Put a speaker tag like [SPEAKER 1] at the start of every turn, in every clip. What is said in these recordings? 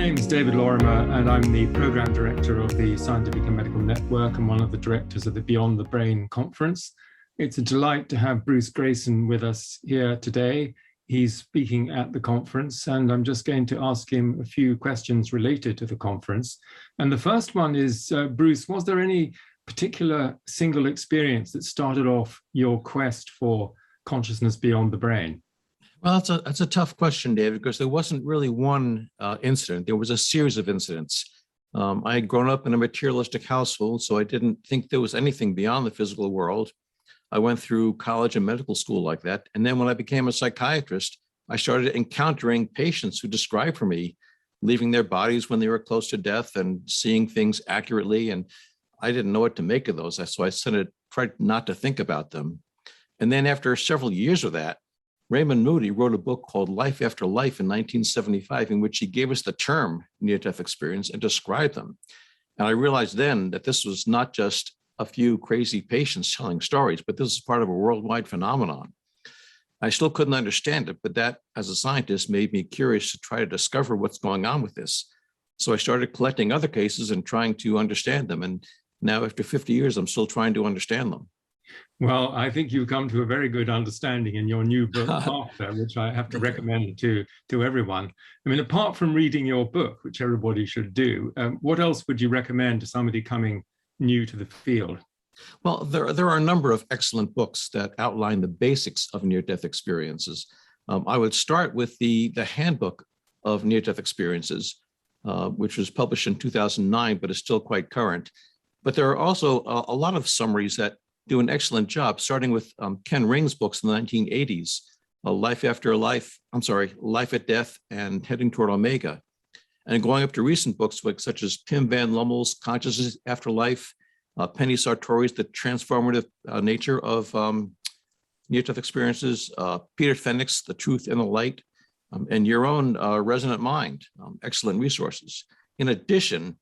[SPEAKER 1] name is David Lorimer, and I'm the Program Director of the Scientific and Medical Network and one of the directors of the Beyond the Brain conference. It's a delight to have Bruce Greyson with us here today. He's speaking at the conference, and I'm just going to ask him a few questions related to the conference. And the first one is, Bruce, was there any particular single experience that started off your quest for consciousness beyond the brain?
[SPEAKER 2] Well, that's a tough question, David, because there wasn't really one incident. There was a series of incidents. I had grown up in a materialistic household, so I didn't think there was anything beyond the physical world. I went through college and medical school like that. And then when I became a psychiatrist, I started encountering patients who described for me leaving their bodies when they were close to death and seeing things accurately. And I didn't know what to make of those. So I tried not to think about them. And then after several years of that, Raymond Moody wrote a book called Life After Life in 1975, in which he gave us the term near-death experience and described them. And I realized then that this was not just a few crazy patients telling stories, but this is part of a worldwide phenomenon. I still couldn't understand it, but that, as a scientist, made me curious to try to discover what's going on with this. So I started collecting other cases and trying to understand them. And now, after 50 years, I'm still trying to understand them.
[SPEAKER 1] Well, I think you've come to a very good understanding in your new book, After, which I have to recommend to everyone. I mean, apart from reading your book, which everybody should do, what else would you recommend to somebody coming new to the field?
[SPEAKER 2] Well, there are a number of excellent books that outline the basics of near-death experiences. I would start with the Handbook of Near-Death Experiences, which was published in 2009, but is still quite current. But there are also a lot of summaries that do an excellent job, starting with Ken Ring's books in the 1980s, Life at Death, and Heading Toward Omega. And going up to recent books such as Pim Van Lummel's Consciousness After Life, Penny Sartori's The Transformative Nature of Near-Death Experiences, Peter Fenwick's The Truth and the Light, and your own Resonant Mind, excellent resources. In addition,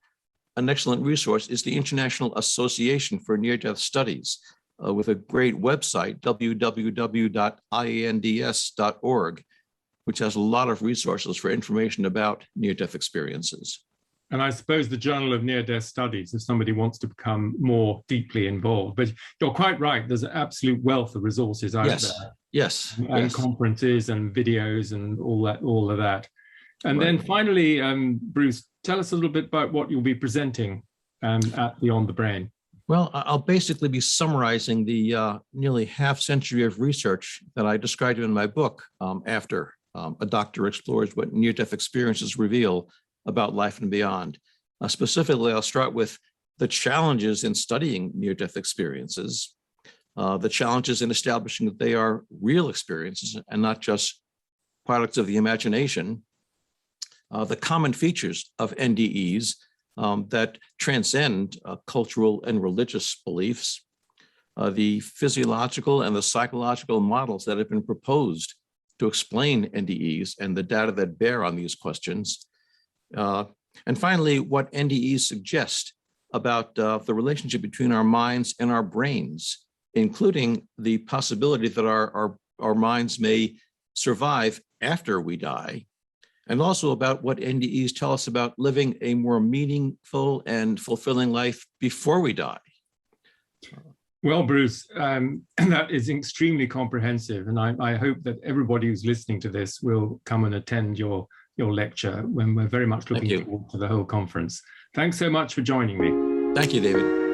[SPEAKER 2] an excellent resource is the International Association for Near-Death Studies, with a great website, www.iands.org, which has a lot of resources for information about near-death experiences.
[SPEAKER 1] And I suppose the Journal of Near-Death Studies, if somebody wants to become more deeply involved. But you're quite right, there's an absolute wealth of resources out there.
[SPEAKER 2] Yes.
[SPEAKER 1] And conferences and videos and all of that. And then finally, Bruce, tell us a little bit about what you'll be presenting at Beyond the Brain.
[SPEAKER 2] Well, I'll basically be summarizing the nearly half century of research that I described in my book, After. A doctor explores what near-death experiences reveal about life and beyond. Specifically, I'll start with the challenges in studying near-death experiences, the challenges in establishing that they are real experiences and not just products of the imagination, the common features of NDEs that transcend cultural and religious beliefs, the physiological and the psychological models that have been proposed to explain NDEs and the data that bear on these questions, and finally, what NDEs suggest about the relationship between our minds and our brains, including the possibility that our minds may survive after we die, and also about what NDEs tell us about living a more meaningful and fulfilling life before we die.
[SPEAKER 1] Well, Bruce, that is extremely comprehensive, and I hope that everybody who's listening to this will come and attend your lecture when we're very much looking forward to the whole conference. Thanks so much for joining me.
[SPEAKER 2] Thank you, David.